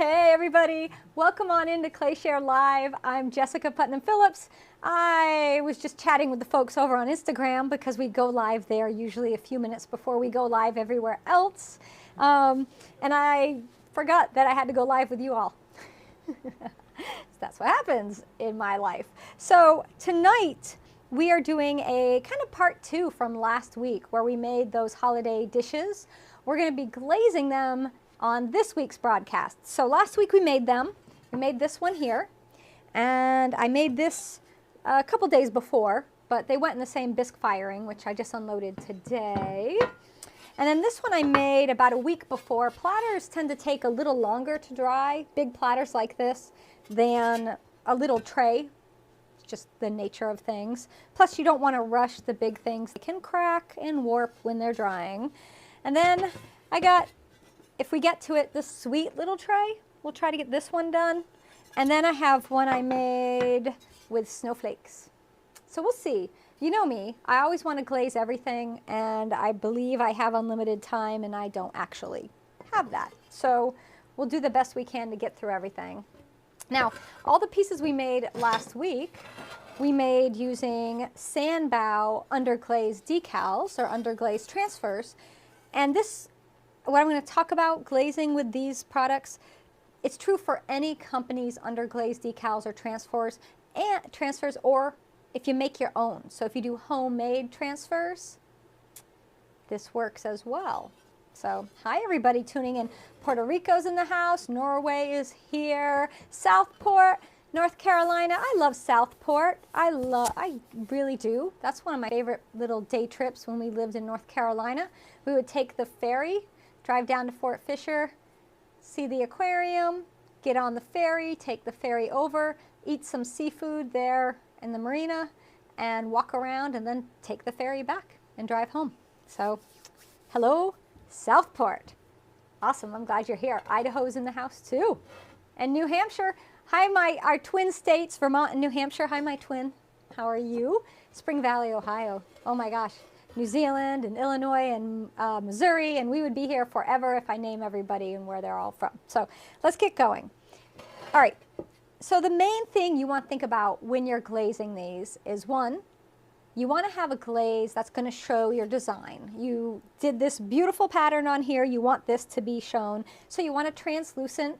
Hey everybody, welcome on into ClayShare Live. I'm Jessica Putnam-Phillips. I was just chatting with the folks over on Instagram because we go live there usually a few minutes before we go live everywhere else. And I forgot that I had to go live with you all. That's what happens in my life. So tonight we are doing a kind of part 2 from last week where we made those holiday dishes. We're going to be glazing them on this week's broadcast. So last week we made them. We made this one here, and I made this a couple days before, but they went in the same bisque firing, which I just unloaded today. And then this one I made about a week before. Platters tend to take a little longer to dry, big platters like this, than a little tray. It's just the nature of things. Plus you don't want to rush the big things. They can crack and warp when they're drying. And then I got, if we get to it, this sweet little tray. We'll try to get this one done. And then I have one I made with snowflakes. So we'll see. You know me, I always want to glaze everything, and I believe I have unlimited time, and I don't actually have that. So we'll do the best we can to get through everything. Now, all the pieces we made last week, we made using Sandbow underglaze decals or underglaze transfers. And this, what I'm going to talk about glazing with these products, it's true for any company's underglaze decals or transfers, or if you make your own. So if you do homemade transfers, this works as well. So hi everybody tuning in. Puerto Rico's in the house, Norway is here, Southport, North Carolina. I love Southport. I really do. That's one of my favorite little day trips when we lived in North Carolina. We would take the ferry, drive down to Fort Fisher, see the aquarium, get on the ferry, take the ferry over, eat some seafood there in the marina, and walk around, and then take the ferry back and drive home. So, hello, Southport. Awesome, I'm glad you're here. Idaho's in the house too. And New Hampshire. Hi, our twin states, Vermont and New Hampshire. Hi, my twin. How are you? Spring Valley, Ohio. Oh my gosh. New Zealand and Illinois and Missouri, and we would be here forever if I name everybody and where they're all from. So let's get going. All right. So the main thing you want to think about when you're glazing these is, one, you want to have a glaze that's going to show your design. You did this beautiful pattern on here. You want this to be shown. So you want a translucent,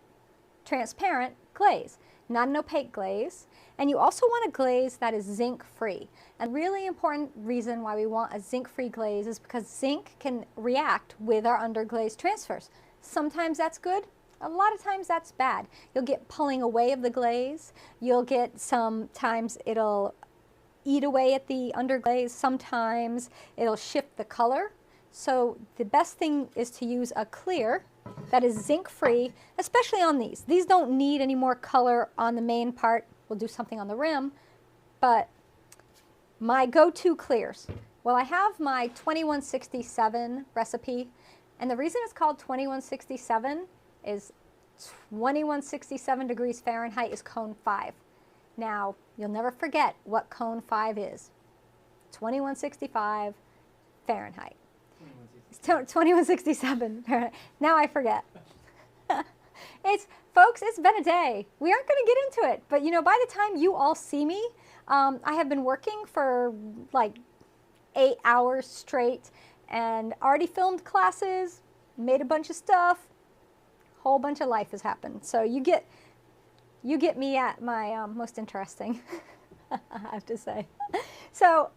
transparent glaze, not an opaque glaze. And you also want a glaze that is zinc-free. And really important reason why we want a zinc-free glaze is because zinc can react with our underglaze transfers. Sometimes that's good. A lot of times that's bad. You'll get pulling away of the glaze. You'll get sometimes it'll eat away at the underglaze. Sometimes it'll shift the color. So the best thing is to use a clear that is zinc-free, especially on these. These don't need any more color on the main part. We'll do something on the rim, but my go-to clears. Well, I have my 2167 recipe, and the reason it's called 2167 is 2167 degrees Fahrenheit is cone 5. Now, you'll never forget what cone 5 is. 2165 Fahrenheit. It's 2167 Fahrenheit. Now I forget. Folks, it's been a day. We aren't going to get into it, but you know, by the time you all see me, I have been working for like 8 hours straight and already filmed classes, made a bunch of stuff. Whole bunch of life has happened. So you get me at my most interesting, I have to say. So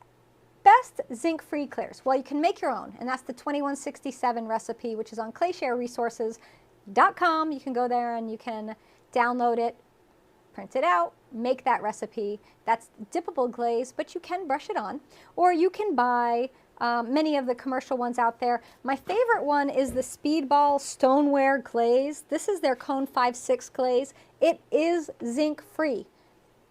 best zinc-free clears. Well, you can make your own, and that's the 2167 recipe, which is on clayshareresources.com. You can go there and you can download it, print it out, make that recipe. That's dippable glaze, but you can brush it on. Or you can buy many of the commercial ones out there. My favorite one is the Speedball Stoneware Glaze. This is their Cone 5/6 glaze. It is zinc-free.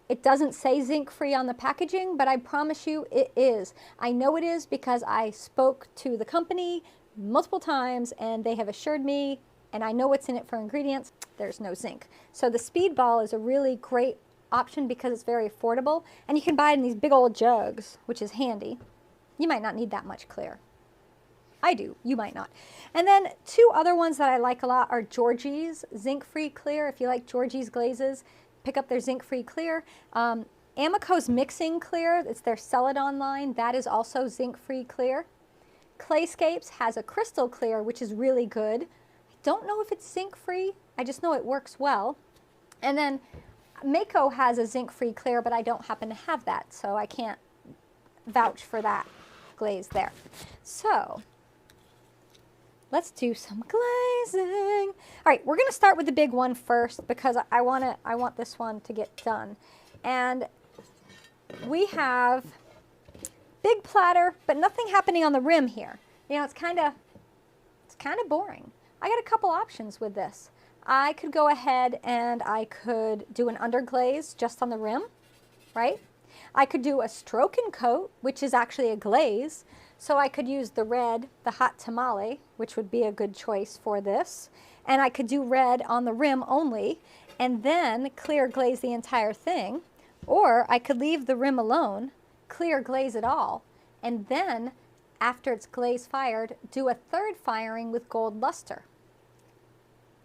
It doesn't say zinc-free on the packaging, but I promise you it is. I know it is because I spoke to the company multiple times, and they have assured me, and I know what's in it for ingredients, there's no zinc. So the Speedball is a really great option because it's very affordable, and you can buy it in these big old jugs, which is handy. You might not need that much clear. I do, you might not. And then two other ones that I like a lot are Georgie's zinc-free clear. If you like Georgie's glazes, pick up their zinc-free clear. Amico's mixing clear, it's their Celadon line, that is also zinc-free clear. Clayscapes has a crystal clear, which is really good. I don't know if it's zinc-free, I just know it works well. And then Mako has a zinc-free clear, but I don't happen to have that, so I can't vouch for that glaze there. So let's do some glazing. All right, we're going to start with the big one first because I want this one to get done. And we have big platter, but nothing happening on the rim here. You know, it's kind of boring. I got a couple options with this. I could go ahead and I could do an underglaze just on the rim, right? I could do a stroke and coat, which is actually a glaze. So I could use the red, the hot tamale, which would be a good choice for this. And I could do red on the rim only, and then clear glaze the entire thing. Or I could leave the rim alone, clear glaze it all, and then, after it's glaze fired, do a third firing with gold luster.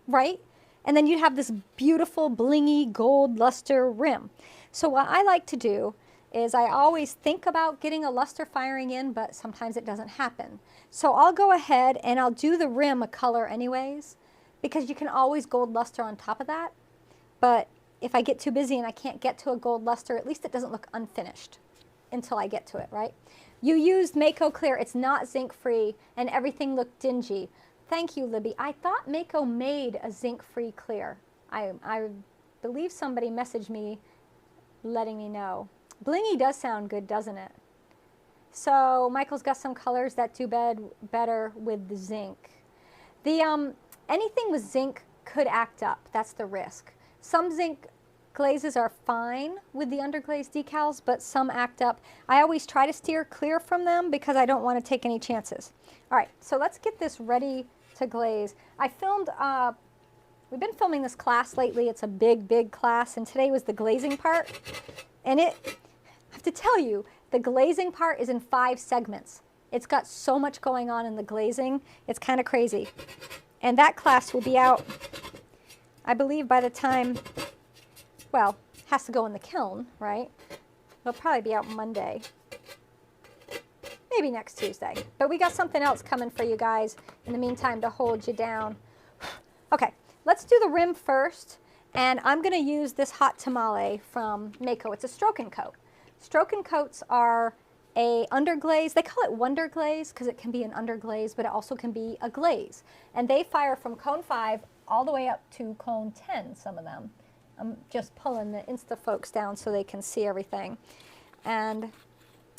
Right? And then you'd have this beautiful blingy gold luster rim. So what I like to do is I always think about getting a luster firing in, but sometimes it doesn't happen. So I'll go ahead and I'll do the rim a color anyways, because you can always gold luster on top of that. But if I get too busy and I can't get to a gold luster, at least it doesn't look unfinished until I get to it, right? You used Mako Clear, it's not zinc-free, and everything looked dingy. Thank you, Libby. I thought Mako made a zinc-free clear. I believe somebody messaged me letting me know. Blingy does sound good, doesn't it? So Michael's got some colors that do better with the zinc. Anything with zinc could act up. That's the risk. Some zinc glazes are fine with the underglaze decals, but some act up. I always try to steer clear from them because I don't want to take any chances. All right, so let's get this ready to glaze. We've been filming this class lately. It's a big class, and today was the glazing part. And I have to tell you, the glazing part is in 5 segments. It's got so much going on in the glazing, it's kind of crazy. And that class will be out, I believe, by the time, well, has to go in the kiln, right? It'll probably be out Monday. Maybe next Tuesday. But we got something else coming for you guys in the meantime to hold you down. Okay, let's do the rim first. And I'm going to use this hot tamale from Mako. It's a stroke and coat. Stroke and coats are a underglaze. They call it wonder glaze because it can be an underglaze, but it also can be a glaze. And they fire from cone 5 all the way up to cone 10, some of them. I'm just pulling the Insta folks down so they can see everything. And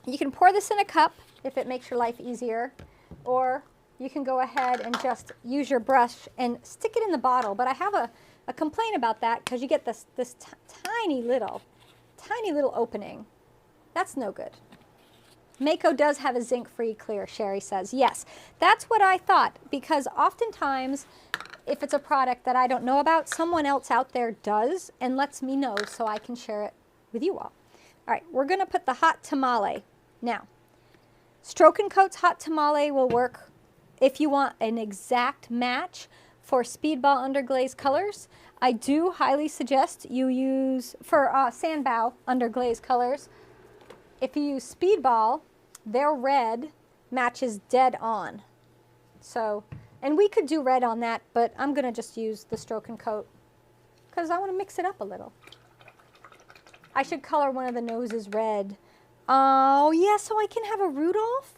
you can pour this in a cup if it makes your life easier, or you can go ahead and just use your brush and stick it in the bottle. But I have a complaint about that because you get this tiny little opening. That's no good. Mako does have a zinc-free clear, Sherry says. Yes, that's what I thought, because oftentimes if it's a product that I don't know about, someone else out there does and lets me know so I can share it with you all. All right, we're going to put the hot tamale. Now, stroke and coat's hot tamale will work if you want an exact match for speedball underglaze colors. I do highly suggest you use, for sandbow underglaze colors, if you use speedball, their red matches dead on. So, and we could do red on that, but I'm going to just use the stroke and coat because I want to mix it up a little. I should color one of the noses red. Oh, yeah, so I can have a Rudolph?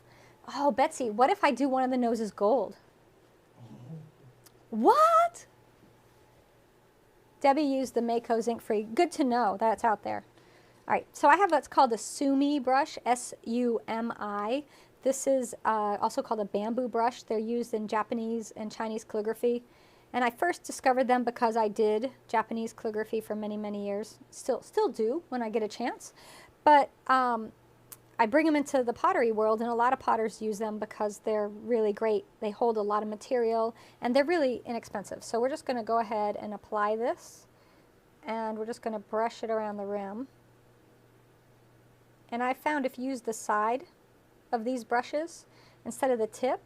Oh, Betsy, what if I do one of the noses gold? What? Debbie used the Mako zinc-free. Good to know that's out there. All right, so I have what's called a Sumi brush, S-U-M-I. This is also called a bamboo brush. They're used in Japanese and Chinese calligraphy. And I first discovered them because I did Japanese calligraphy for many, many years. Still do when I get a chance. But I bring them into the pottery world, and a lot of potters use them because they're really great. They hold a lot of material, and they're really inexpensive. So we're just going to go ahead and apply this, and we're just going to brush it around the rim. And I found if you use the side of these brushes instead of the tip,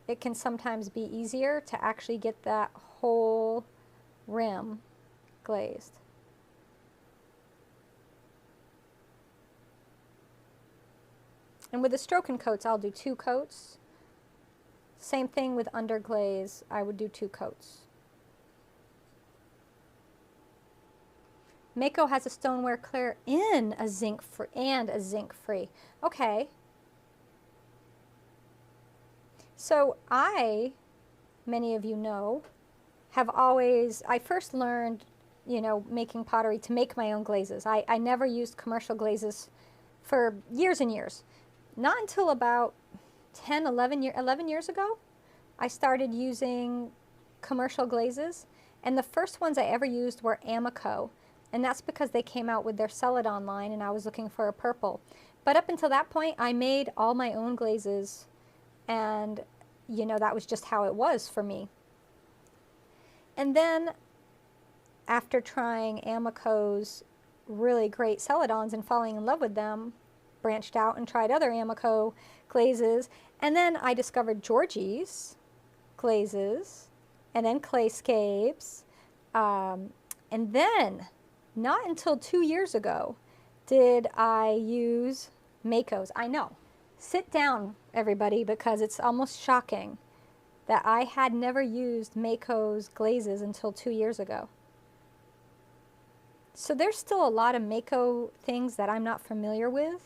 it can sometimes be easier to actually get that whole rim glazed. And with the stroke and coats, I'll do 2 coats. Same thing with underglaze, I would do 2 coats. Mako has a stoneware clear and a zinc free. Okay. So many of you know, I first learned, you know, making pottery to make my own glazes. I never used commercial glazes for years and years. Not until about 11 years ago, I started using commercial glazes. And the first ones I ever used were Amico. And that's because they came out with their Celadon line and I was looking for a purple. But up until that point, I made all my own glazes. And, you know, that was just how it was for me. And then after trying Amico's really great Celadons and falling in love with them, branched out and tried other Amico glazes. And then I discovered Georgie's glazes and then Clayscapes. And then, not until 2 years ago, did I use Mako's. I know. Sit down, everybody, because it's almost shocking that I had never used Mako's glazes until 2 years ago. So there's still a lot of Mako things that I'm not familiar with.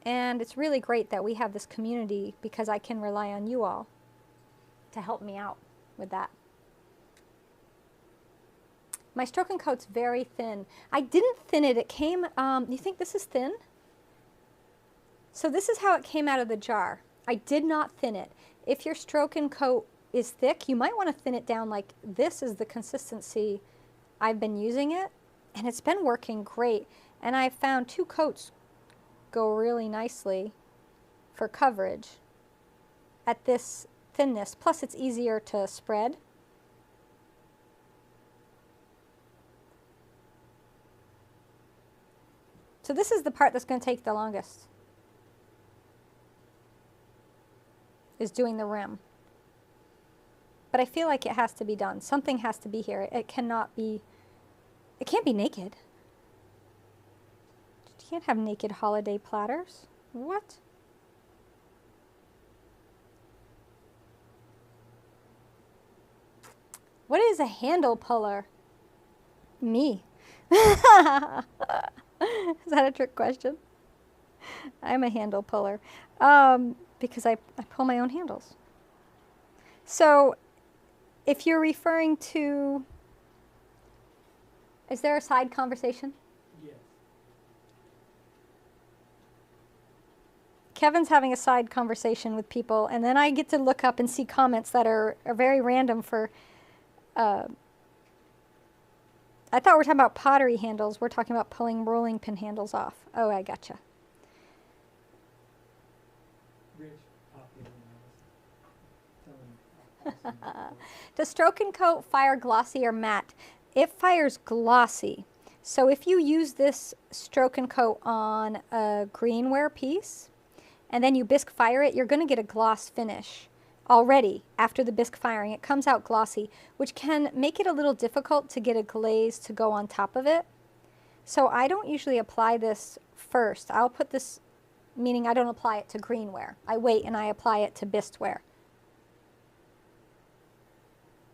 And it's really great that we have this community because I can rely on you all to help me out with that. My stroke and coat's very thin. I didn't thin it. It came, you think this is thin? So this is how it came out of the jar. I did not thin it. If your stroke and coat is thick, you might want to thin it down like this is the consistency I've been using it. And it's been working great. And I found 2 coats go really nicely for coverage at this thinness. Plus it's easier to spread. So this is the part that's going to take the longest, is doing the rim. But I feel like it has to be done. Something has to be here. It can't be naked. You can't have naked holiday platters. What? What is a handle puller? Me. Is that a trick question? I'm a handle puller because I pull my own handles. So if you're referring to, is there a side conversation? Yes. Kevin's having a side conversation with people, and then I get to look up and see comments that are very random for, I thought we were talking about pottery handles. We're talking about pulling rolling pin handles off. Oh, I gotcha. Rich popped in and I was telling him. Does stroke and coat fire glossy or matte? It fires glossy. So if you use this stroke and coat on a greenware piece, and then you bisque fire it, you're going to get a gloss finish already after the bisque firing. It comes out glossy, which can make it a little difficult to get a glaze to go on top of it. So I don't usually apply this first. I'll put this, meaning I don't apply it to greenware. I wait and I apply it to bisqueware.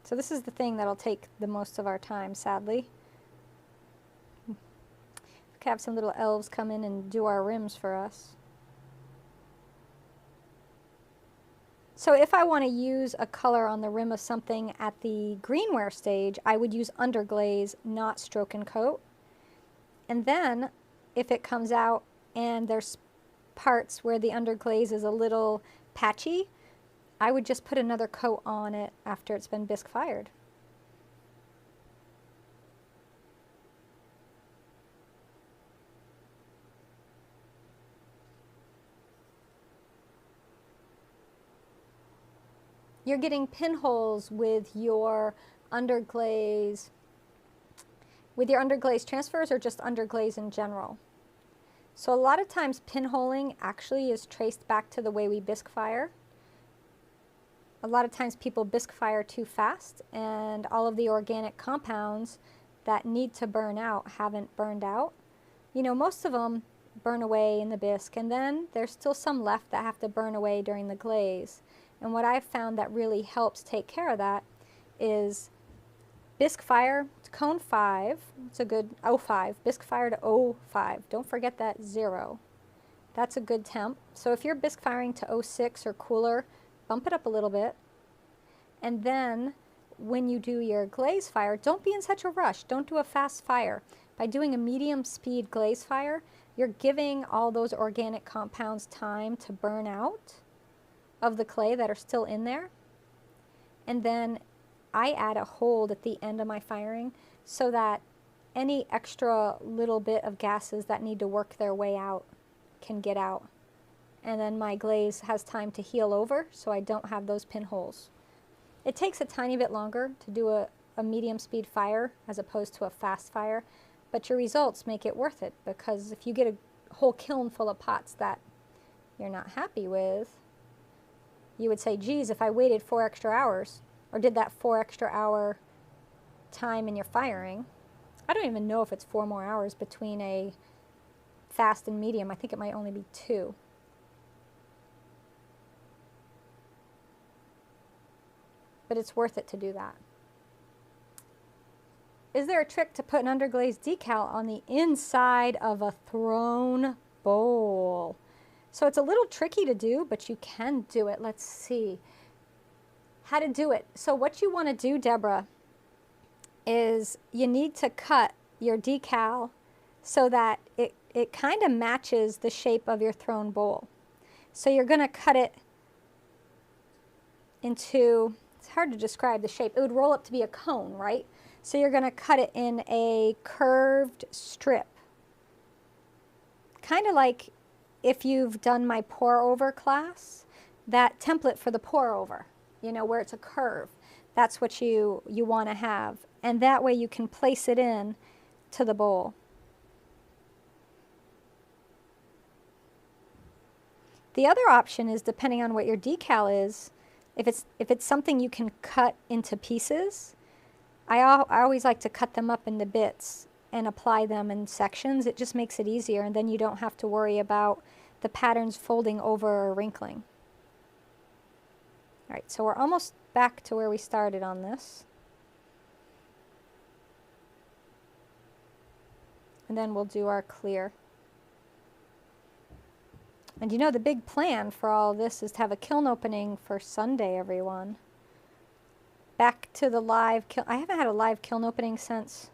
So this is the thing that'll take the most of our time, sadly. We could have some little elves come in and do our rims for us. So if I want to use a color on the rim of something at the greenware stage, I would use underglaze, not stroke and coat. And then if it comes out and there's parts where the underglaze is a little patchy, I would just put another coat on it after it's been bisque fired. You're getting pinholes with your underglaze, transfers, or just underglaze in general. So a lot of times pinholing actually is traced back to the way we bisque fire. a lot of times people bisque fire too fast, and all of the organic compounds that need to burn out haven't burned out. You know, most of them burn away in the bisque, and then there's still some left that have to burn away during the glaze. And what I've found that really helps take care of that is bisque fire to cone 5. It's a good 05. Bisque fire to 05. Don't forget that 0. That's a good temp. So if you're bisque firing to 06 or cooler, bump it up a little bit. And then when you do your glaze fire, don't be in such a rush. Don't do a fast fire. By doing a medium speed glaze fire, you're giving all those organic compounds time to burn out of the clay that are still in there. And then I add a hold at the end of my firing so that any extra little bit of gases that need to work their way out can get out. And then my glaze has time to heal over so I don't have those pinholes. It takes a tiny bit longer to do a medium speed fire as opposed to a fast fire, but your results make it worth it, because if you get a whole kiln full of pots that you're not happy with, you would say, geez, if I waited 4 extra hours or did that 4 extra hour time in your firing, I don't even know if it's 4 more hours between a fast and medium. I think it might only be 2. But it's worth it to do that. Is there a trick to put an underglaze decal on the inside of a thrown bowl? So it's a little tricky to do, but you can do it. Let's see how to do it. So what you want to do, Deborah, is you need to cut your decal so that it kind of matches the shape of your thrown bowl. So you're going to cut it into, it's hard to describe the shape. It would roll up to be a cone, right? So you're going to cut it in a curved strip. Kind of like if you've done my pour over class, that template for the pour over, you know, where it's a curve. That's what you want to have. And that way you can place it in to the bowl. The other option is, depending on what your decal is, if it's something you can cut into pieces, I always like to cut them up into bits and apply them in sections. It just makes it easier, and then you don't have to worry about the patterns folding over or wrinkling. All right, so we're almost back to where we started on this. And then we'll do our clear. And you know, the big plan for all this is to have a kiln opening for Sunday, everyone. Back to the live kiln. I haven't had a live kiln opening since,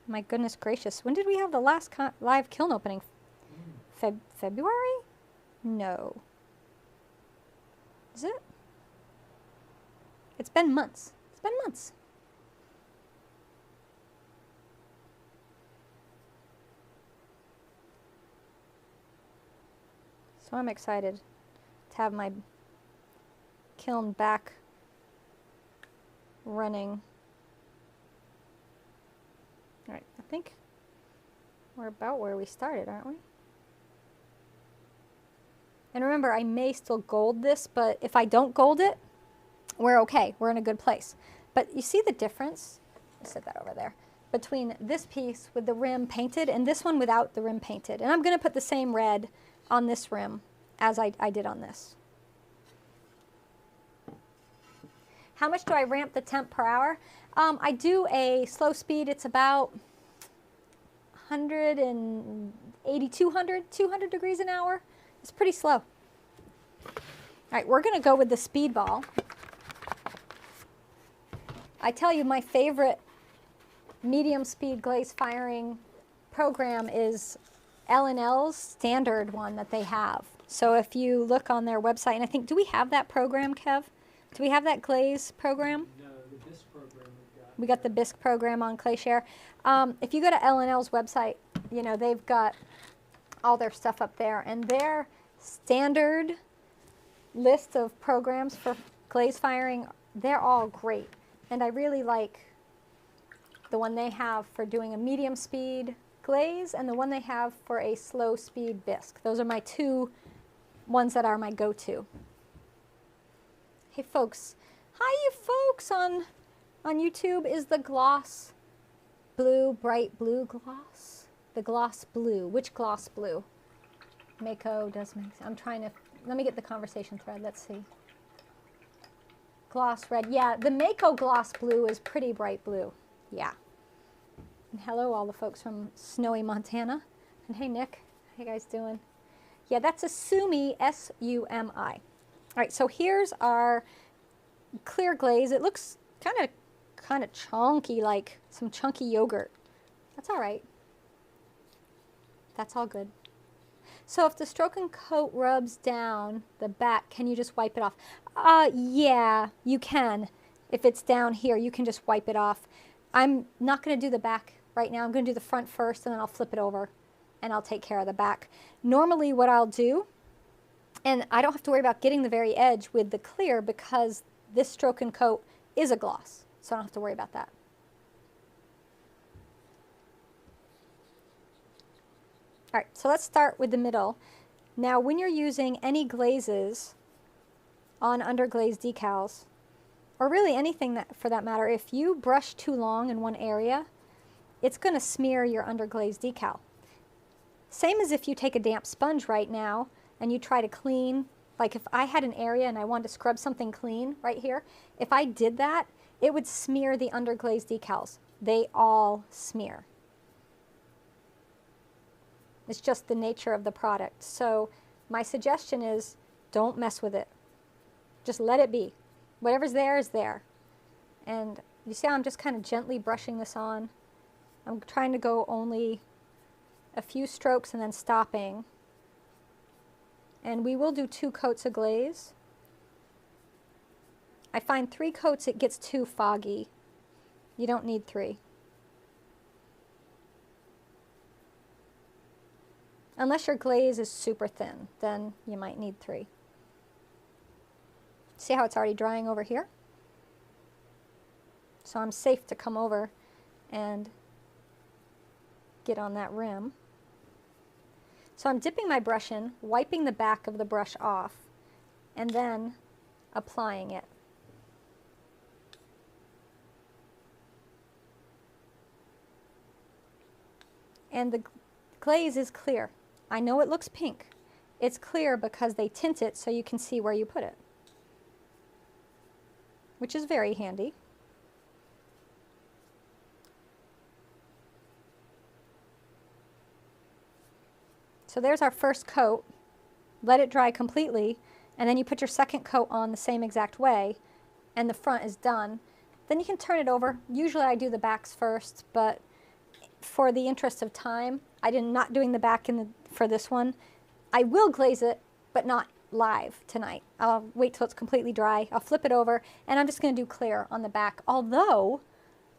my goodness gracious, when did we have the last live kiln opening? February? No. Is it? It's been months. It's been months. So I'm excited to have my kiln back running. All right, I think we're about where we started, aren't we? And remember, I may still gold this, but if I don't gold it, we're okay. We're in a good place. But you see the difference? I set that over there. Between this piece with the rim painted and this one without the rim painted. And I'm going to put the same red on this rim as I did on this. How much do I ramp the temp per hour? I do a slow speed. It's about 180, 200 degrees an hour. It's pretty slow. All right, we're going to go with the speed ball. I tell you, my favorite medium speed glaze firing program is L&L's standard one that they have. So if you look on their website, and I think, do we have that program, Kev? Do we have that glaze program? No, the bisque program we got. We got the bisque program on ClayShare. If you go to L&L's website, you know, they've got all their stuff up there, and their standard list of programs for glaze firing, they're all great. And I really like the one they have for doing a medium speed glaze and the one they have for a slow speed bisque. Those are my two ones that are my go-to. Hey folks, hi you folks on YouTube. Is the gloss blue, bright blue gloss? The gloss blue, which gloss blue? Mako does make, I'm trying to, let me get the conversation thread, let's see. Gloss red, yeah, the Mako gloss blue is pretty bright blue, yeah. And hello all the folks from snowy Montana. And hey Nick, how you guys doing? Yeah, that's a Sumi, S-U-M-I. All right, so here's our clear glaze. It looks kind of chunky, like some chunky yogurt. That's all right. That's all good. So if the stroke and coat rubs down the back, can you just wipe it off? Yeah, you can. If it's down here, you can just wipe it off. I'm not going to do the back right now. I'm going to do the front first, and then I'll flip it over, and I'll take care of the back. Normally what I'll do, and I don't have to worry about getting the very edge with the clear because this stroke and coat is a gloss, so I don't have to worry about that. All right, so let's start with the middle. Now, when you're using any glazes on underglaze decals, or really anything that, for that matter, if you brush too long in one area, it's going to smear your underglaze decal. Same as if you take a damp sponge right now and you try to clean, like if I had an area and I wanted to scrub something clean right here, if I did that, it would smear the underglaze decals. They all smear. It's just the nature of the product. So my suggestion is don't mess with it. Just let it be. Whatever's there is there. And you see how I'm just kind of gently brushing this on? I'm trying to go only a few strokes and then stopping. And we will do 2 coats of glaze. I find 3 coats it gets too foggy. You don't need 3. Unless your glaze is super thin, then you might need 3. See how it's already drying over here? So I'm safe to come over and get on that rim. So I'm dipping my brush in, wiping the back of the brush off, and then applying it. And the glaze is clear. I know it looks pink. It's clear because they tint it so you can see where you put it, which is very handy. So there's our first coat. Let it dry completely, and then you put your second coat on the same exact way, and the front is done. Then you can turn it over. Usually I do the backs first, but for the interest of time, I'm not doing the back for this one. I will glaze it, but not live tonight. I'll wait till it's completely dry. I'll flip it over, and I'm just going to do clear on the back. Although,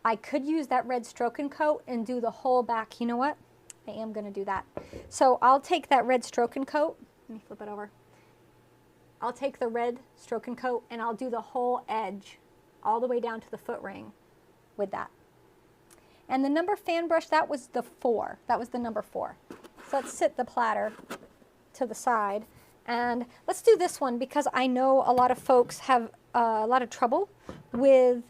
I could use that red stroke and coat and do the whole back. You know what? I am going to do that. So I'll take that red stroke and coat. Let me flip it over. I'll take the red stroke and coat, and I'll do the whole edge all the way down to the foot ring with that. And the number fan brush, that was the 4. That was the number 4. So let's sit the platter to the side. And let's do this one because I know a lot of folks have a lot of trouble with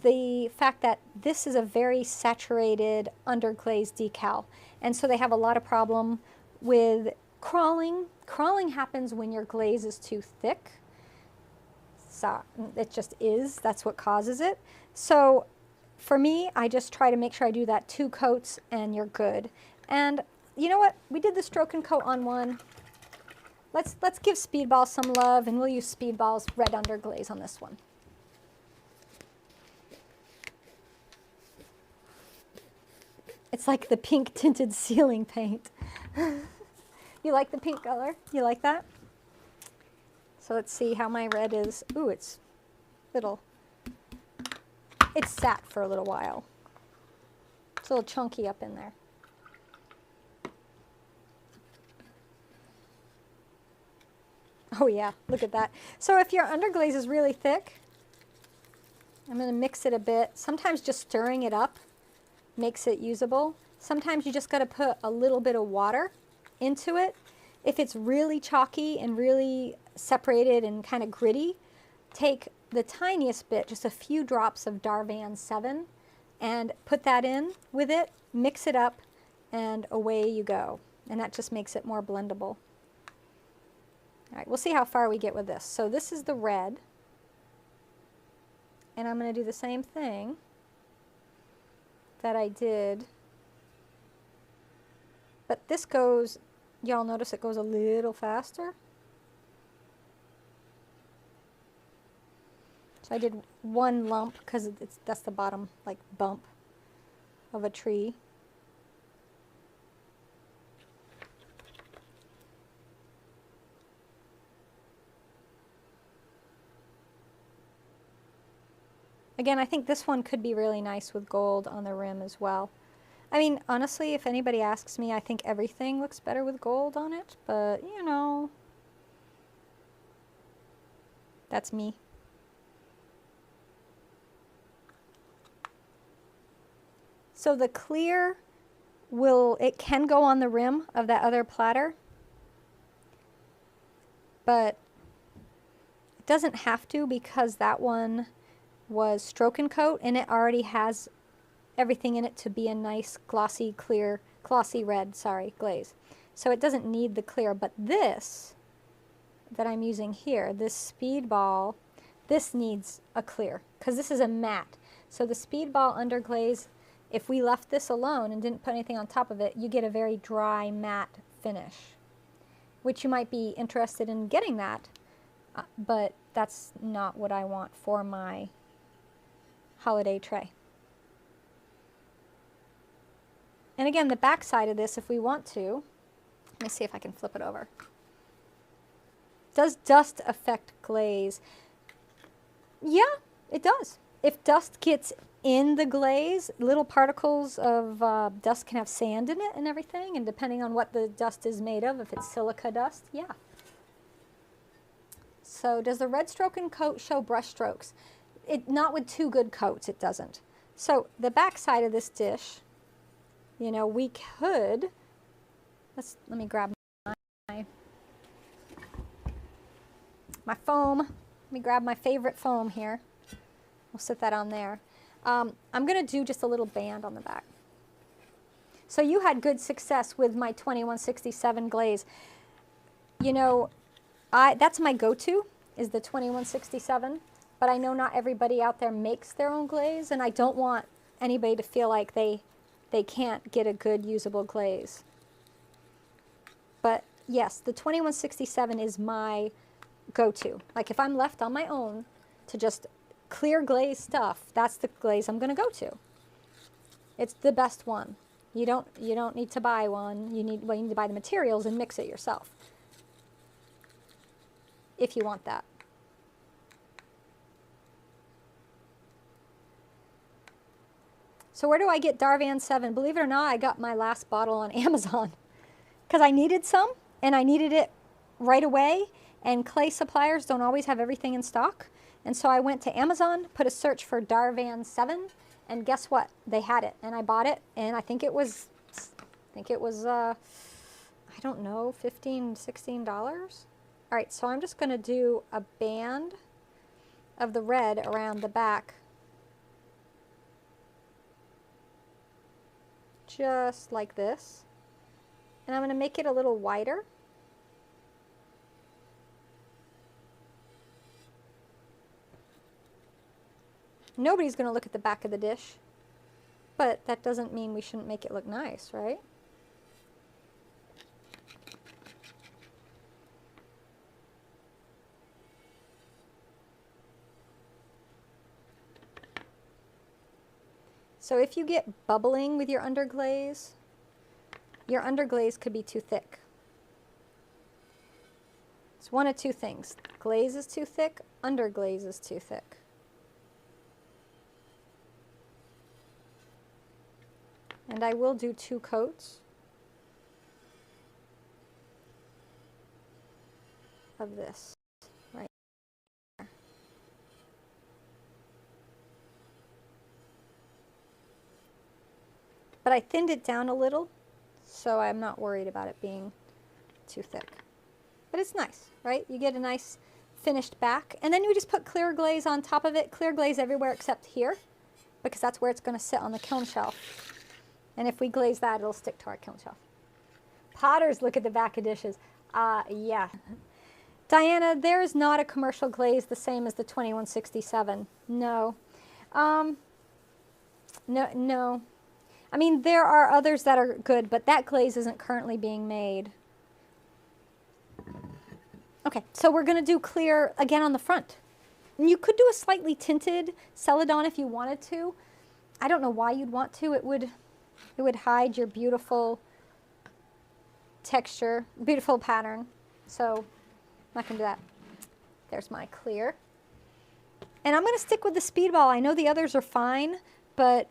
the fact that this is a very saturated underglaze decal. And so they have a lot of problem with crawling. Crawling happens when your glaze is too thick. So it just is. That's what causes it. So for me, I just try to make sure I do that 2 coats and you're good. And you know what? We did the stroke and coat on one. Let's give Speedball some love, and we'll use Speedball's red underglaze on this one. It's like the pink tinted ceiling paint. You like the pink color? You like that? So let's see how my red is. Ooh, it's little. It's sat for a little while. It's a little chunky up in there. Oh yeah, look at that. So if your underglaze is really thick, I'm going to mix it a bit. Sometimes just stirring it up makes it usable. Sometimes you just got to put a little bit of water into it. If it's really chalky and really separated and kind of gritty, take the tiniest bit, just a few drops of Darvan 7, and put that in with it, mix it up, and away you go. And that just makes it more blendable. All right, we'll see how far we get with this. So this is the red, and I'm going to do the same thing that I did, but this goes, y'all notice it goes a little faster. So I did one lump because that's the bottom like bump of a tree. Again, I think this one could be really nice with gold on the rim as well. I mean, honestly, if anybody asks me, I think everything looks better with gold on it, but you know, that's me. So the clear it can go on the rim of that other platter, but it doesn't have to because that one was stroke and coat and it already has everything in it to be a nice glossy red, glaze. So it doesn't need the clear, but this that I'm using here, this speedball, this needs a clear because this is a matte. So the speedball underglaze, if we left this alone and didn't put anything on top of it, you get a very dry matte finish, which you might be interested in getting that, but that's not what I want for my holiday tray. And again, the back side of this, if we want to, let me see if I can flip it over. Does dust affect glaze? Yeah, it does. If dust gets in the glaze, little particles of dust can have sand in it and everything, and depending on what the dust is made of, if it's silica dust, yeah. So does the red stroke and coat show brush strokes? Not with two good coats, it doesn't. So the back side of this dish, you know, we could, let me grab my foam. Let me grab my favorite foam here. We'll set that on there. I'm going to do just a little band on the back. So you had good success with my 2167 glaze. You know, that's my go-to, is the 2167. But I know not everybody out there makes their own glaze, and I don't want anybody to feel like they can't get a good usable glaze. But yes, the 2167 is my go-to. Like if I'm left on my own to just clear glaze stuff, that's the glaze I'm going to go to. It's the best one. You don't need to buy one. You need to buy the materials and mix it yourself if you want that. So where do I get Darvan 7? Believe it or not, I got my last bottle on Amazon because I needed some and I needed it right away, and clay suppliers don't always have everything in stock. And so I went to Amazon, put a search for Darvan 7, and guess what? They had it, and I bought it, and I think it was I don't know, $15, $16. All right, so I'm just going to do a band of the red around the back, just like this, and I'm going to make it a little wider. Nobody's going to look at the back of the dish, but that doesn't mean we shouldn't make it look nice, right? So if you get bubbling with your underglaze could be too thick. It's one of two things. Glaze is too thick, underglaze is too thick. And I will do 2 coats of this right here. But I thinned it down a little, so I'm not worried about it being too thick. But it's nice, right? You get a nice finished back. And then you just put clear glaze on top of it, clear glaze everywhere except here, because that's where it's going to sit on the kiln shelf. And if we glaze that, it'll stick to our kiln shelf. Potters, look at the back of dishes. Yeah. Diana, there is not a commercial glaze the same as the 2167. No. No. I mean, there are others that are good, but that glaze isn't currently being made. Okay, so we're going to do clear again on the front. And you could do a slightly tinted Celadon if you wanted to. I don't know why you'd want to. It would hide your beautiful texture, beautiful pattern. So I'm not going to do that. There's my clear. And I'm going to stick with the Speedball. I know the others are fine, but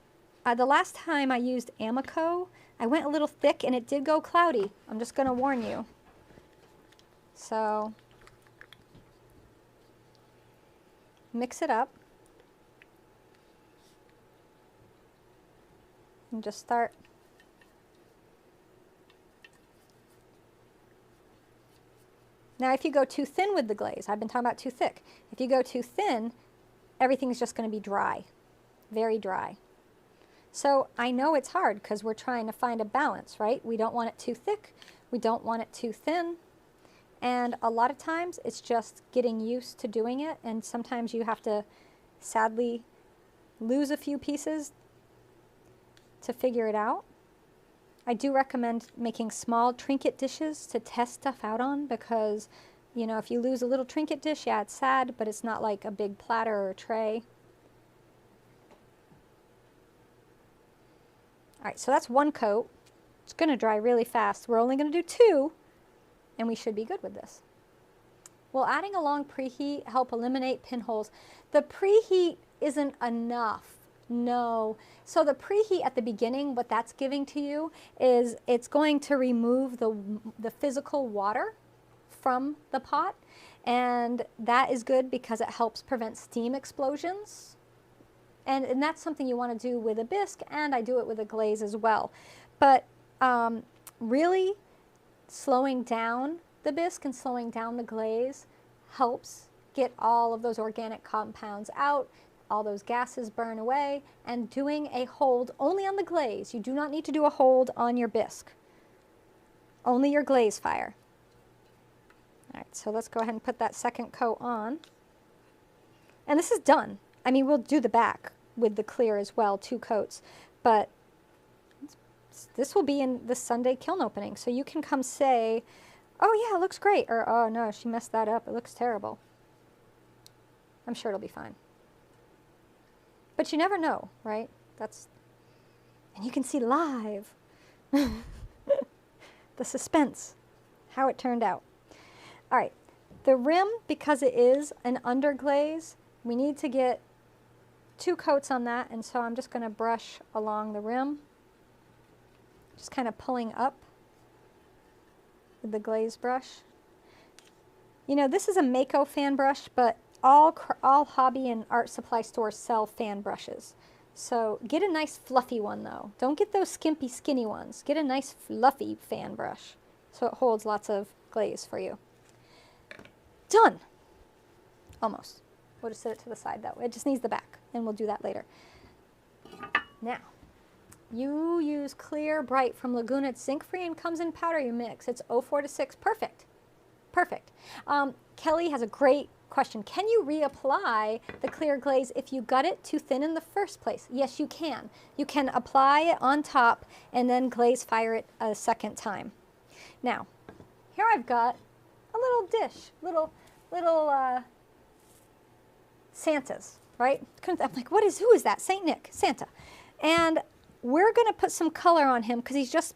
the last time I used Amico, I went a little thick and it did go cloudy. I'm just going to warn you. So mix it up and just start. Now if you go too thin with the glaze, I've been talking about too thick. If you go too thin, everything's just going to be dry, very dry. So I know it's hard because we're trying to find a balance, right? We don't want it too thick, we don't want it too thin. And a lot of times it's just getting used to doing it, and sometimes you have to sadly lose a few pieces to figure it out. I do recommend making small trinket dishes to test stuff out on, because, you know, if you lose a little trinket dish, yeah, it's sad, but it's not like a big platter or a tray. All right, so that's one coat. It's going to dry really fast. We're only going to do two, and we should be good with this. Will adding a long preheat help eliminate pinholes? The preheat isn't enough. No. So the preheat at the beginning, what that's giving to you is it's going to remove the physical water from the pot, and that is good because it helps prevent steam explosions. And that's something you want to do with a bisque, and I do it with a glaze as well. But really slowing down the bisque and slowing down the glaze helps get all of those organic compounds out, all those gases burn away, and doing a hold only on the glaze. You do not need to do a hold on your bisque, only your glaze fire. All right, so let's go ahead and put that second coat on. And this is done. I mean, we'll do the back with the clear as well, 2 coats, but this will be in the Sunday kiln opening, so you can come say, oh yeah, it looks great, or oh no, she messed that up, it looks terrible. I'm sure it'll be fine. But you never know, right? And you can see live the suspense, how it turned out. All right, the rim, because it is an underglaze, we need to get 2 coats on that, and so I'm just going to brush along the rim, just kind of pulling up with the glaze brush. You know, this is a Mako fan brush, but all hobby and art supply stores sell fan brushes. So get a nice fluffy one though. Don't get those skimpy skinny ones. Get a nice fluffy fan brush so it holds lots of glaze for you. Done. Almost. We'll just set it to the side that way. It just needs the back, and we'll do that later. Now, you use clear bright from Laguna. It's zinc free and comes in powder you mix. It's 04 to 6. Perfect. Perfect. Kelly has a great question. Can you reapply the clear glaze if you got it too thin in the first place? Yes, you can. You can apply it on top and then glaze fire it a second time. Now, here I've got a little dish, little Santas, right? I'm like, who is that? Saint Nick, Santa. And we're going to put some color on him because he's just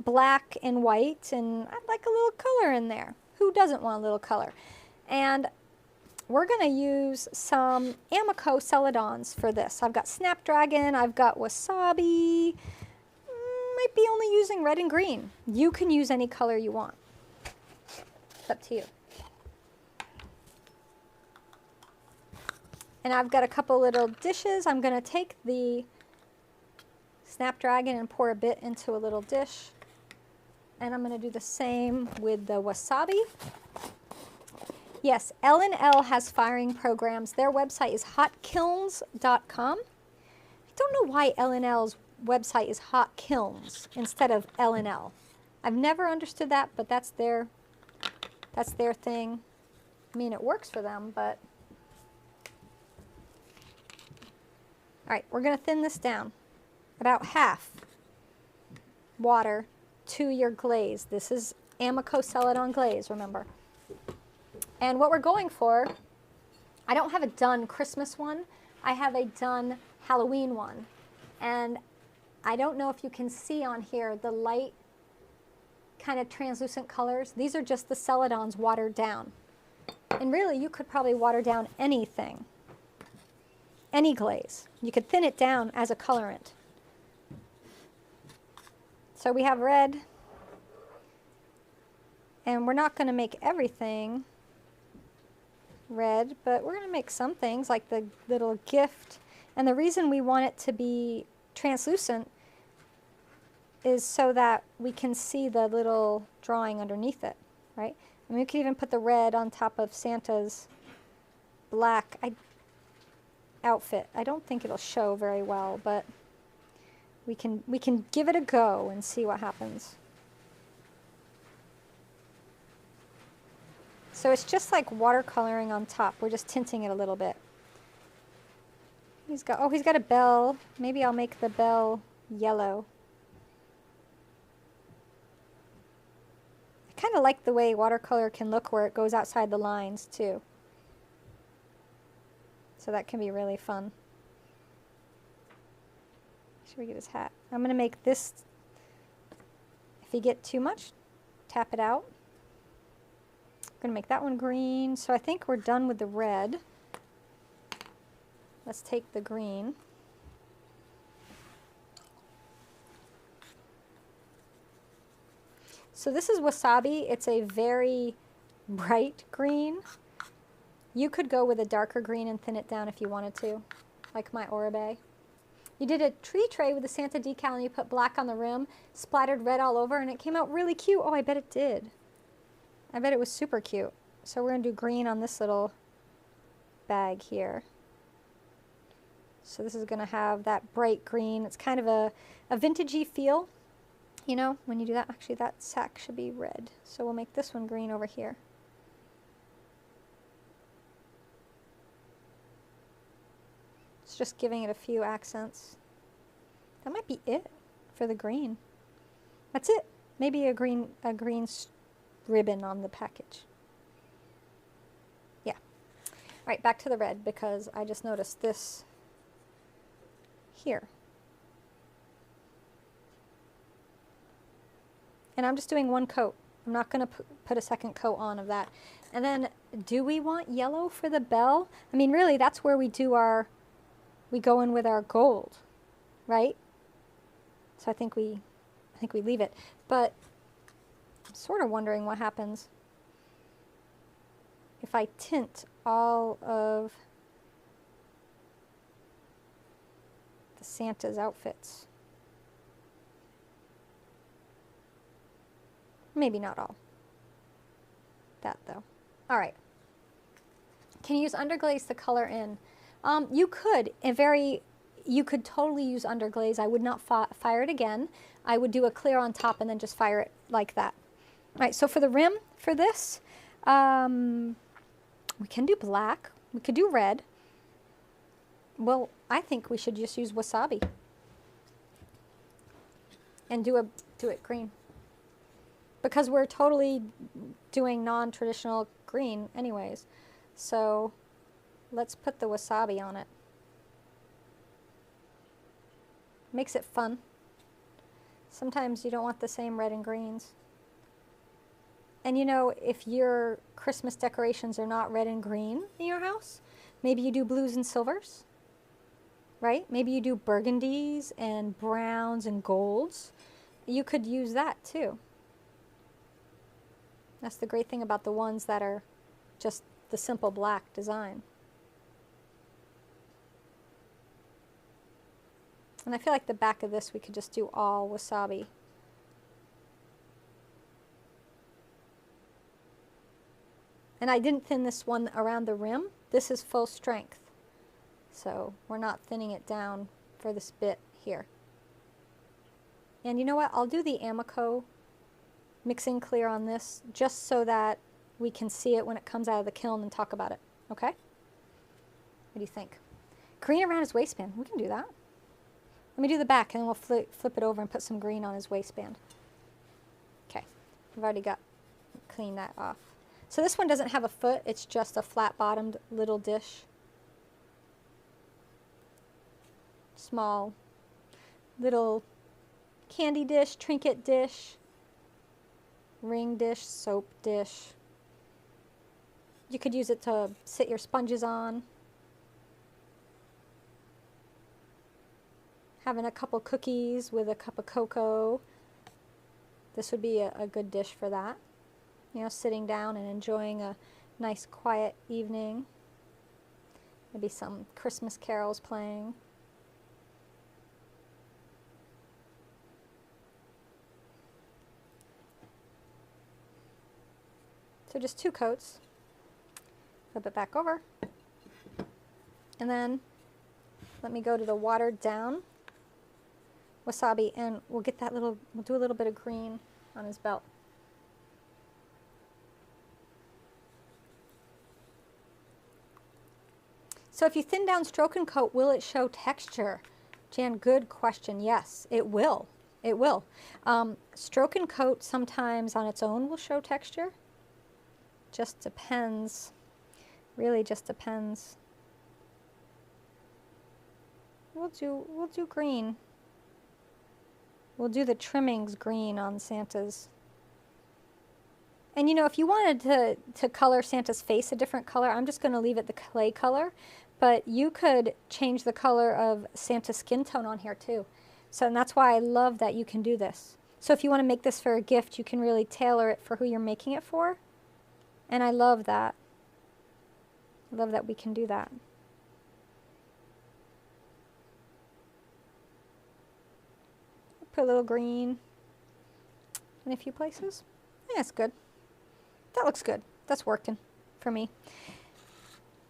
black and white, and I'd like a little color in there. Who doesn't want a little color? And we're going to use some Amico Celadons for this. I've got Snapdragon, I've got Wasabi. Might be only using red and green. You can use any color you want. It's up to you. And I've got a couple little dishes. I'm going to take the Snapdragon and pour a bit into a little dish. And I'm going to do the same with the Wasabi. Yes, L&L has firing programs. Their website is hotkilns.com. I don't know why L&L's website is Hot Kilns instead of L&L. I've never understood that, but that's their thing. I mean, it works for them, but... All right, we're going to thin this down. About half water to your glaze. This is Amico Celadon glaze, remember. And what we're going for, I don't have a done Christmas one. I have a done Halloween one. And I don't know if you can see on here the light kind of translucent colors. These are just the Celadons watered down. And really, you could probably water down anything, any glaze. You could thin it down as a colorant. So we have red, and we're not going to make everything red, but we're going to make some things like the little gift. And the reason we want it to be translucent is so that we can see the little drawing underneath it, right? And we could even put the red on top of Santa's black outfit. I don't think it'll show very well, but we can give it a go and see what happens. So it's just like watercoloring on top. We're just tinting it a little bit. He's got a bell. Maybe I'll make the bell yellow. I kind of like the way watercolor can look where it goes outside the lines too. So that can be really fun. Should we get his hat? I'm going to make this, if you get too much, tap it out. I'm going to make that one green. So I think we're done with the red. Let's take the green. So this is wasabi. It's a very bright green. You could go with a darker green and thin it down if you wanted to, like my Oribe. You did a tree tray with a Santa decal and you put black on the rim, splattered red all over, and it came out really cute. Oh, I bet it did. I bet it was super cute. So we're going to do green on this little bag here. So this is going to have that bright green. It's kind of a vintagey feel. You know, when you do that, actually that sack should be red. So we'll make this one green over here. It's just giving it a few accents. That might be it for the green. That's it. Maybe a green ribbon on the package. Yeah. All right, back to the red because I just noticed this here. And I'm just doing one coat. I'm not going to put a second coat on of that. And then, do we want yellow for the bell? I mean, really, that's where we do we go in with our gold, right? So I think we leave it. But I'm sort of wondering what happens if I tint all of the Santa's outfits. Maybe not all. That though. All right. Can you use underglaze to color in? You could. You could totally use underglaze. I would not fire it again. I would do a clear on top and then just fire it like that. All right. So for the rim for this, we can do black. We could do red. Well, I think we should just use wasabi and do it green. Because we're totally doing non-traditional green anyways. So let's put the wasabi on it. Makes it fun. Sometimes you don't want the same red and greens. And you know, if your Christmas decorations are not red and green in your house, maybe you do blues and silvers, right? Maybe you do burgundies and browns and golds. You could use that too. That's the great thing about the ones that are just the simple black design. And I feel like the back of this we could just do all wasabi. And I didn't thin this one around the rim. This is full strength. So we're not thinning it down for this bit here. And you know what? I'll do the Amico mixing clear on this just so that we can see it when it comes out of the kiln and talk about it. Okay? What do you think? Green around his waistband. We can do that. Let me do the back and then we'll flip it over and put some green on his waistband. Okay. I've already cleaned that off. So this one doesn't have a foot. It's just a flat-bottomed little dish. Small little candy dish, trinket dish, ring dish, soap dish. You could use it to sit your sponges on. Having a couple cookies with a cup of cocoa. This would be a good dish for that. You know, sitting down and enjoying a nice quiet evening. Maybe some Christmas carols playing. So just 2 coats. Flip it back over. And then let me go to the watered down wasabi and we'll get that we'll do a little bit of green on his belt. So if you thin down stroke and coat, will it show texture? Jan, good question. Yes, it will. It will. Stroke and coat sometimes on its own will show texture. Just depends. Really just depends. We'll do green. We'll do the trimmings green on Santa's. And you know, if you wanted to color Santa's face a different color, I'm just going to leave it the clay color. But you could change the color of Santa's skin tone on here too. So and that's why I love that you can do this. So if you want to make this for a gift, you can really tailor it for who you're making it for. And I love that. I love that we can do that. Put a little green in a few places. Yeah, that's good. That looks good. That's working for me.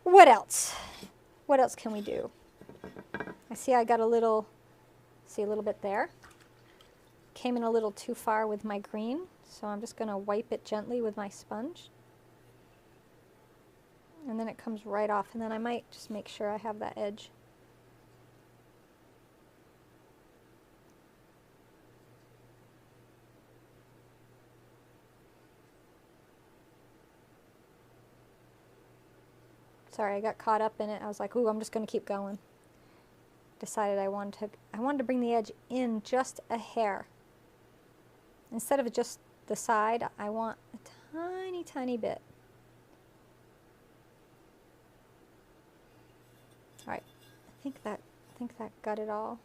What else? What else can we do? I see I got a little bit there. Came in a little too far with my green, so I'm just going to wipe it gently with my sponge. And then it comes right off, and then I might just make sure I have that edge. Sorry, I got caught up in it. I was like, ooh, I'm just going to keep going. Decided I wanted to bring the edge in just a hair. Instead of just the side, I want a tiny, tiny bit. All right, I think that got it all.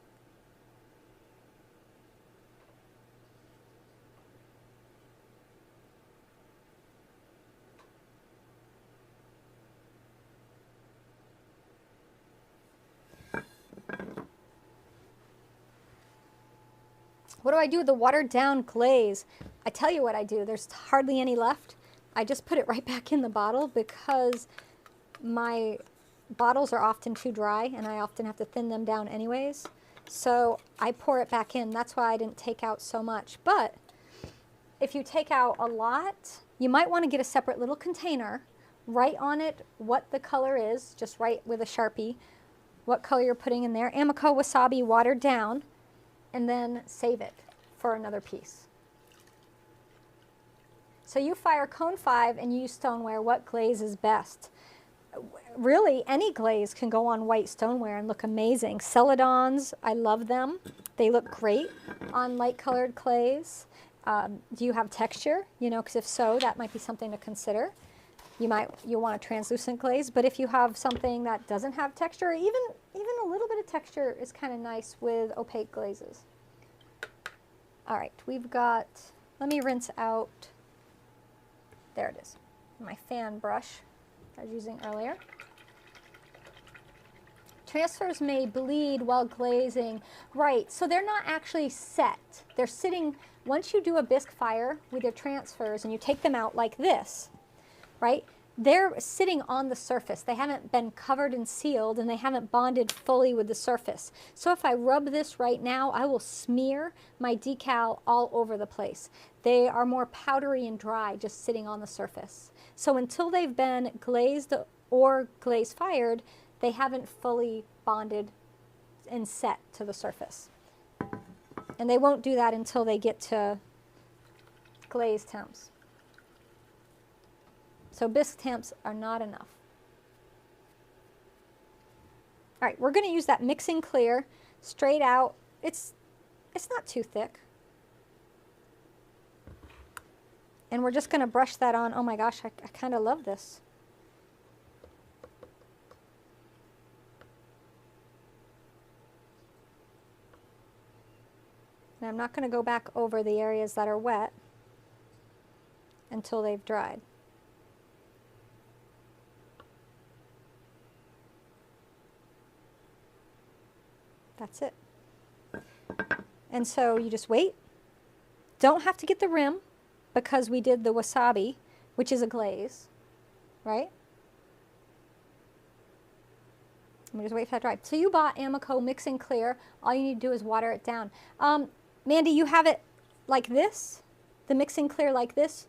What do I do with the watered down glaze? I tell you what I do. There's hardly any left. I just put it right back in the bottle because my bottles are often too dry and I often have to thin them down anyways. So I pour it back in. That's why I didn't take out so much. But if you take out a lot, you might want to get a separate little container, write on it what the color is, just write with a Sharpie what color you're putting in there. Amico wasabi watered down, and then save it for another piece. So you fire cone 5 and use stoneware. What glaze is best? Really, any glaze can go on white stoneware and look amazing. Celadons, I love them. They look great on light colored clays. Do you have texture? You know, because if so, that might be something to consider. You want a translucent glaze, but if you have something that doesn't have texture, even a little bit of texture is kind of nice with opaque glazes. All right, we've got, let me rinse out, there it is, my fan brush I was using earlier. Transfers may bleed while glazing. Right, so they're not actually set. They're sitting, once you do a bisque fire with your transfers and you take them out like this, right? they're sitting on the surface. They haven't been covered and sealed, and they haven't bonded fully with the surface. So if I rub this right now, I will smear my decal all over the place. They are more powdery and dry just sitting on the surface. So until they've been glazed or glaze fired, they haven't fully bonded and set to the surface. And they won't do that until they get to glaze temps. So bisque temps are not enough. All right, we're going to use that mixing clear straight out. It's not too thick. And we're just going to brush that on. Oh my gosh, I kind of love this. And I'm not going to go back over the areas that are wet until they've dried. That's it. And so you just wait. Don't have to get the rim because we did the wasabi, which is a glaze, right? And we just wait for that to dry. So you bought Amico Mixing Clear. All you need to do is water it down. Mandy, you have it like this, the Mixing Clear like this.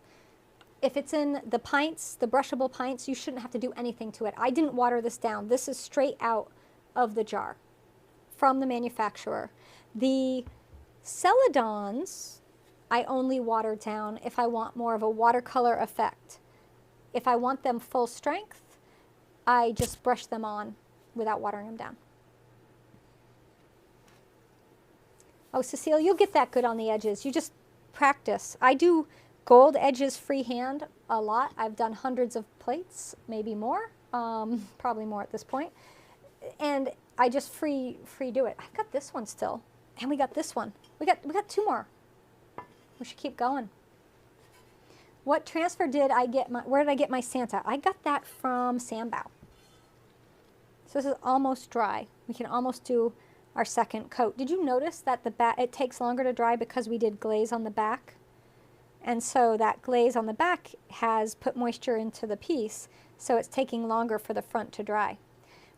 If it's in the pints, the brushable pints, you shouldn't have to do anything to it. I didn't water this down. This is straight out of the jar from the manufacturer. The Celadons, I only water down if I want more of a watercolor effect. If I want them full strength, I just brush them on without watering them down. Oh, Cecile, you'll get that good on the edges. You just practice. I do gold edges freehand a lot. I've done hundreds of plates, maybe more, probably more at this point. And I just free do it. I've got this one still, and we got this one. We got two more. We should keep going. What transfer did I get? Where did I get my Santa? I got that from Sandbow. So this is almost dry. We can almost do our second coat. Did you notice that the back, it takes longer to dry because we did glaze on the back? And so that glaze on the back has put moisture into the piece, so it's taking longer for the front to dry.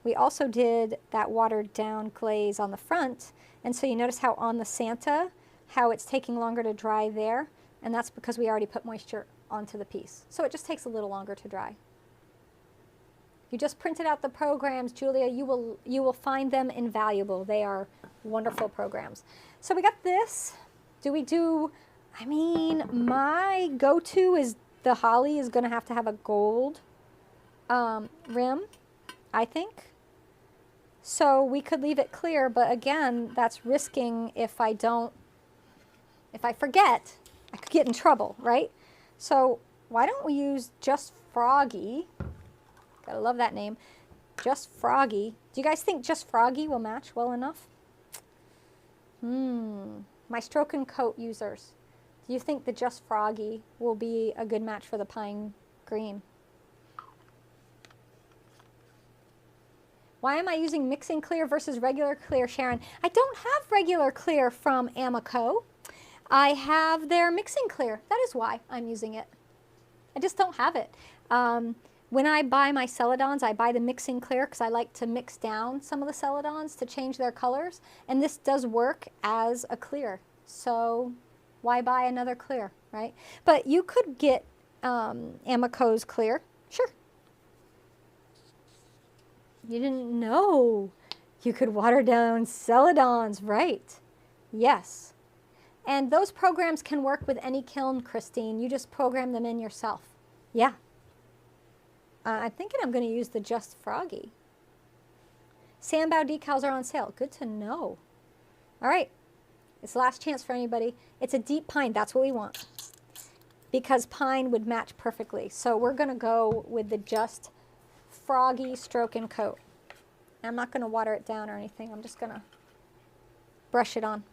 We also did that watered down glaze on the front, and so you notice how on the Santa, how it's taking longer to dry there, and that's because we already put moisture onto the piece. So it just takes a little longer to dry. You just printed out the programs, Julia. You will find them invaluable. They are wonderful programs. So we got this. Do we do, I mean, my go-to is the holly is going to have a gold rim, I think. So we could leave it clear, but again, that's risking if I forget, I could get in trouble, right? So why don't we use Just Froggy? Gotta love that name. Just Froggy. Do you guys think Just Froggy will match well enough? My stroke and coat users. Do you think the Just Froggy will be a good match for the pine green? Why am I using mixing clear versus regular clear, Sharon? I don't have regular clear from Amico. I have their mixing clear. That is why I'm using it. I just don't have it. When I buy my Celadons, I buy the mixing clear because I like to mix down some of the Celadons to change their colors. And this does work as a clear. So why buy another clear, right? But you could get Amico's clear. Sure. You didn't know you could water down Celadons, right? Yes. And those programs can work with any kiln, Christine. You just program them in yourself. Yeah. I'm thinking I'm going to use the Just Froggy. Sandbow decals are on sale. Good to know. All right. It's the last chance for anybody. It's a deep pine. That's what we want. Because pine would match perfectly. So we're going to go with the Just Froggy stroke and coat. I'm not going to water it down or anything. I'm just going to brush it on.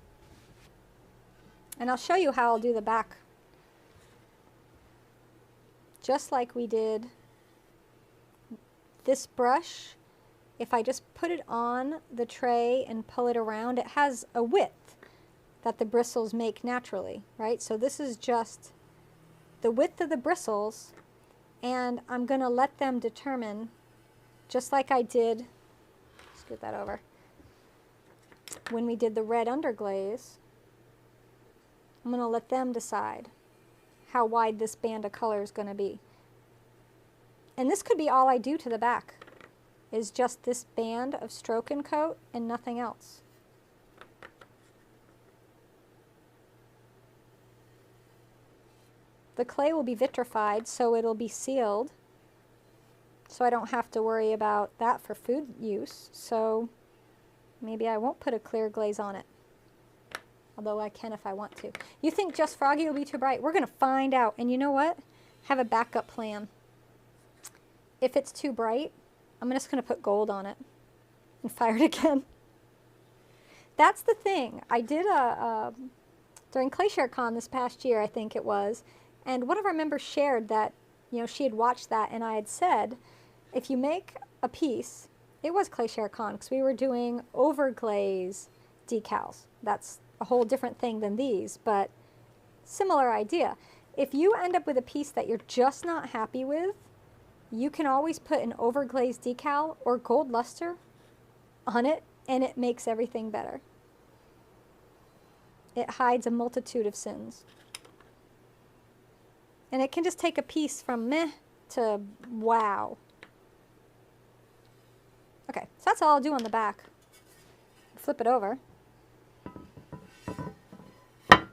And I'll show you how I'll do the back. Just like we did this brush, if I just put it on the tray and pull it around, it has a width that the bristles make naturally, right? So this is just the width of the bristles, And I'm going to let them determine, just like I did, scoot that over, when we did the red underglaze, I'm going to let them decide how wide this band of color is going to be. And this could be all I do to the back, is just this band of stroke and coat and nothing else. The clay will be vitrified, so it'll be sealed, so I don't have to worry about that for food use. So maybe I won't put a clear glaze on it, although I can if I want to. You think Just Froggy will be too bright? We're going to find out. And you know what? Have a backup plan. If it's too bright, I'm just going to put gold on it and fire it again. That's the thing. I did during ClayShareCon this past year, I think it was, and one of our members shared that, you know, she had watched that, and I had said, if you make a piece, it was ClayShareCon, because we were doing overglaze decals. That's a whole different thing than these, but similar idea. If you end up with a piece that you're just not happy with, you can always put an overglaze decal or gold luster on it, and it makes everything better. It hides a multitude of sins. And it can just take a piece from meh to wow. Okay, so that's all I'll do on the back. Flip it over. I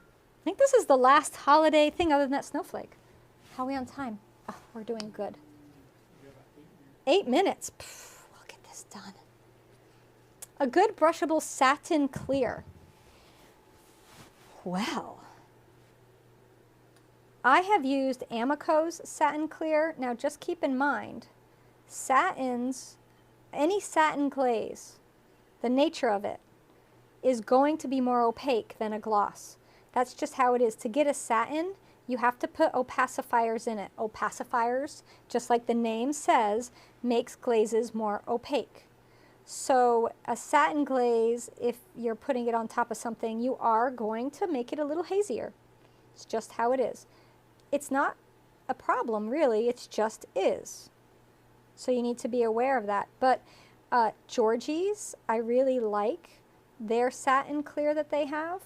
think this is the last holiday thing other than that snowflake. How are we on time? Oh, we're doing good. 8 minutes. Pff, we'll get this done. A good brushable satin clear. Well, I have used Amico's satin clear. Now just keep in mind, satins, any satin glaze, the nature of it is going to be more opaque than a gloss. That's just how it is. To get a satin, you have to put opacifiers in it. Opacifiers, just like the name says, makes glazes more opaque. So a satin glaze, if you're putting it on top of something, you are going to make it a little hazier. It's just how it is. It's not a problem, really. It just is. So you need to be aware of that. But Georgie's, I really like their satin clear that they have.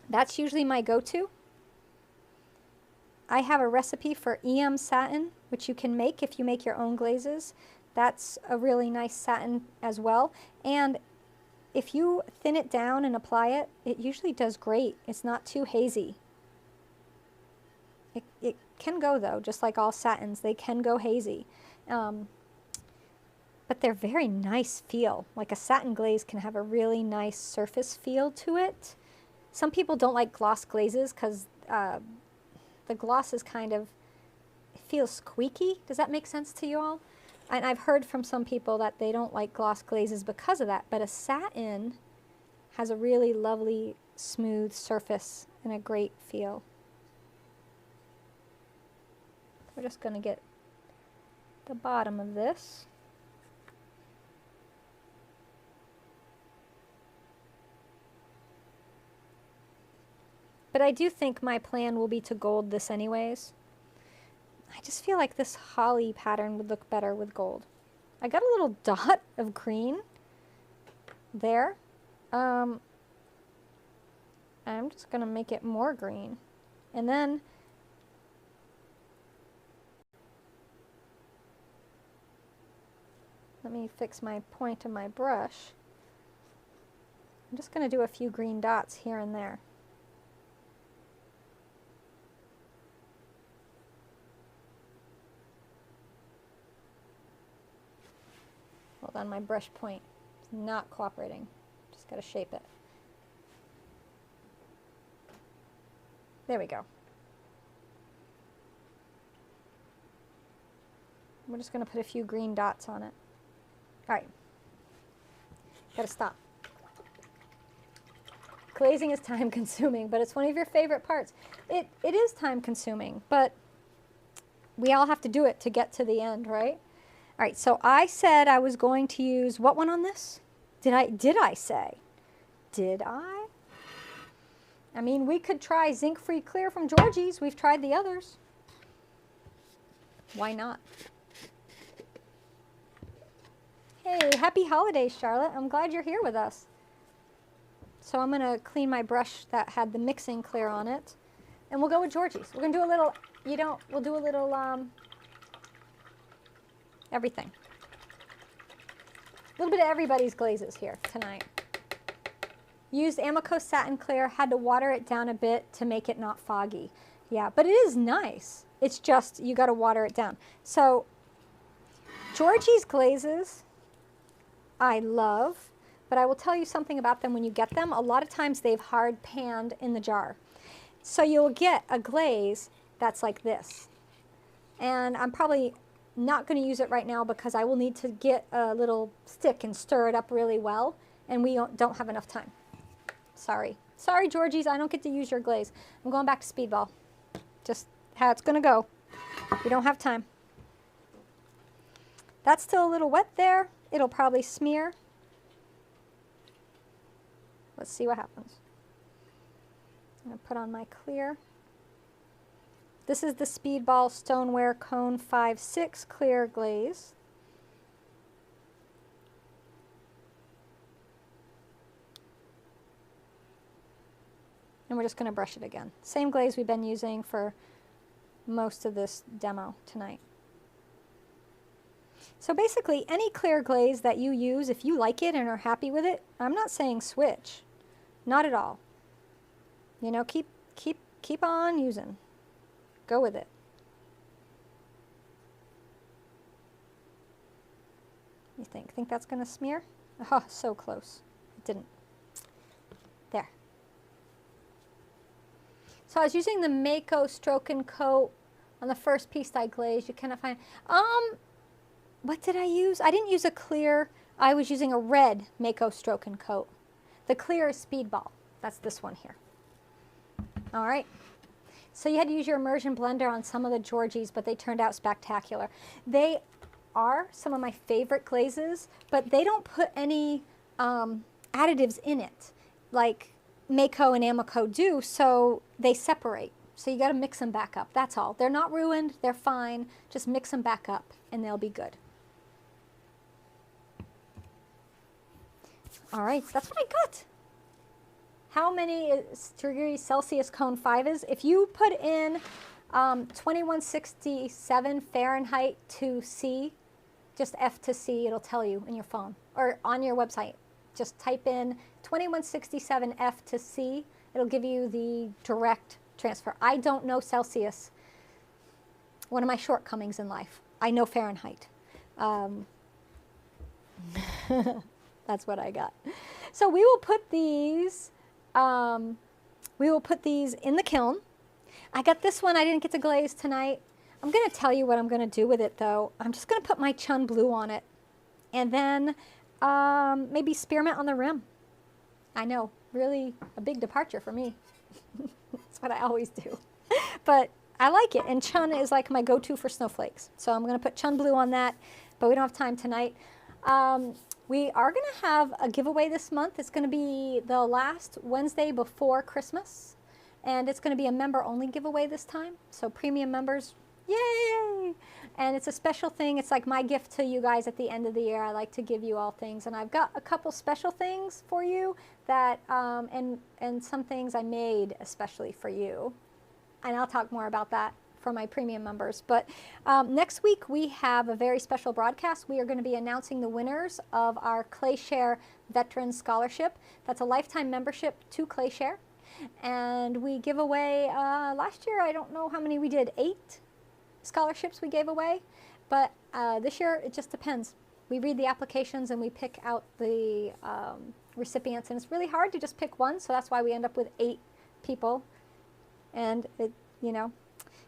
That's usually my go-to. I have a recipe for EM satin, which you can make if you make your own glazes. That's a really nice satin as well. And if you thin it down and apply it, it usually does great. It's not too hazy. It can go, though, just like all satins. They can go hazy. But they're very nice feel. Like a satin glaze can have a really nice surface feel to it. Some people don't like gloss glazes because the gloss is kind of, it feels squeaky. Does that make sense to you all? And I've heard from some people that they don't like gloss glazes because of that. But a satin has a really lovely, smooth surface and a great feel. We're just going to get the bottom of this. But I do think my plan will be to gold this anyways. I just feel like this holly pattern would look better with gold. I got a little dot of green there. I'm just going to make it more green. And then let me fix my point of my brush. I'm just going to do a few green dots here and there. Hold on, my brush point is not cooperating. Just got to shape it. There we go. We're just going to put a few green dots on it. All right, gotta stop. Glazing is time consuming, but it's one of your favorite parts. It is time consuming, but we all have to do it to get to the end, right? All right, so I said I was going to use what one on this? Did I say? Did I? I mean, we could try zinc-free clear from Georgie's. We've tried the others. Why not? Hey, happy holidays, Charlotte. I'm glad you're here with us. So I'm going to clean my brush that had the mixing clear on it. And we'll go with Georgie's. We're going to do a little, we'll do a little everything. A little bit of everybody's glazes here tonight. Used Amico Satin Clear, had to water it down a bit to make it not foggy. Yeah, but it is nice. It's just, you got to water it down. So, Georgie's glazes, I love, but I will tell you something about them when you get them. A lot of times they've hard panned in the jar. So you'll get a glaze that's like this. And I'm probably not going to use it right now because I will need to get a little stick and stir it up really well, and we don't have enough time. Sorry. Sorry, Georgie's, I don't get to use your glaze. I'm going back to Speedball. Just how it's going to go. We don't have time. That's still a little wet there. It'll probably smear. Let's see what happens. I'm going to put on my clear. This is the Speedball Stoneware Cone 5/6 Clear Glaze. And we're just going to brush it again. Same glaze we've been using for most of this demo tonight. So basically, any clear glaze that you use, if you like it and are happy with it, I'm not saying switch. Not at all. You know, keep on using. Go with it. You think that's going to smear? Oh, so close. It didn't. There. So I was using the Mako Stroke and Coat on the first piece I glazed. You cannot find. What did I use? I didn't use a clear. I was using a red Mako Stroke and Coat. The clear is Speedball. That's this one here. All right. So you had to use your immersion blender on some of the Georgie's, but they turned out spectacular. They are some of my favorite glazes, but they don't put any additives in it like Mako and Amico do, so they separate. So you got to mix them back up. That's all. They're not ruined. They're fine. Just mix them back up, and they'll be good. All right, that's what I got. How many degrees Celsius cone 5 is? If you put in 2167 Fahrenheit to C, just F to C, it'll tell you in your phone or on your website. Just type in 2167 F to C. It'll give you the direct transfer. I don't know Celsius. One of my shortcomings in life. I know Fahrenheit. That's what I got. So we will put these. We will put these in the kiln. I got this one I didn't get to glaze tonight. I'm going to tell you what I'm going to do with it though. I'm just going to put my Chun Blue on it and then maybe spearmint on the rim. I know, really a big departure for me. That's what I always do. But I like it, and Chun is like my go-to for snowflakes. So I'm going to put Chun Blue on that, but we don't have time tonight. We are going to have a giveaway this month. It's going to be the last Wednesday before Christmas, and it's going to be a member-only giveaway this time. So premium members, yay! And it's a special thing. It's like my gift to you guys at the end of the year. I like to give you all things, and I've got a couple special things for you that, and some things I made especially for you, and I'll talk more about that for my premium members. But next week we have a very special broadcast. We are going to be announcing the winners of our ClayShare Veteran Scholarship. That's a lifetime membership to ClayShare. And we give away, last year I don't know how many we did, 8 scholarships we gave away. But this year it just depends. We read the applications and we pick out the recipients. And it's really hard to just pick one, so that's why we end up with 8 people. And it, you know,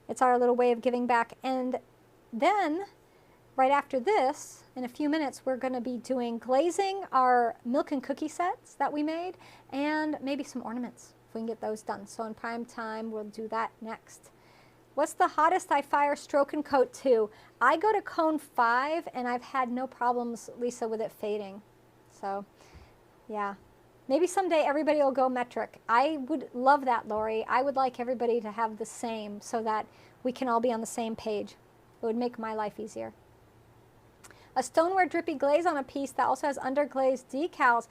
it's our little way of giving back. And then, right after this, in a few minutes, we're going to be doing glazing our milk and cookie sets that we made, and maybe some ornaments, if we can get those done. So in prime time, we'll do that next. What's the hottest I fire stroke and coat to? I go to cone 5, and I've had no problems, Lisa, with it fading. So, yeah. Maybe someday everybody will go metric. I would love that, Lori. I would like everybody to have the same so that we can all be on the same page It would make my life easier. A stoneware drippy glaze on a piece that also has underglazed decals.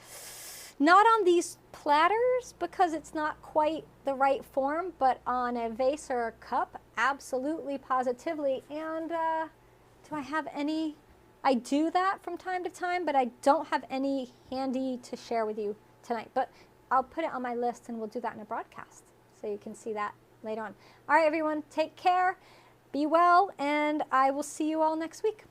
Not on these platters because it's not quite the right form, but on a vase or a cup, absolutely, positively. And do I have any? I do that from time to time, but I don't have any handy to share with you tonight. But I'll put it on my list and we'll do that in a broadcast so you can see that later on. All right, everyone, take care, be well, and I will see you all next week.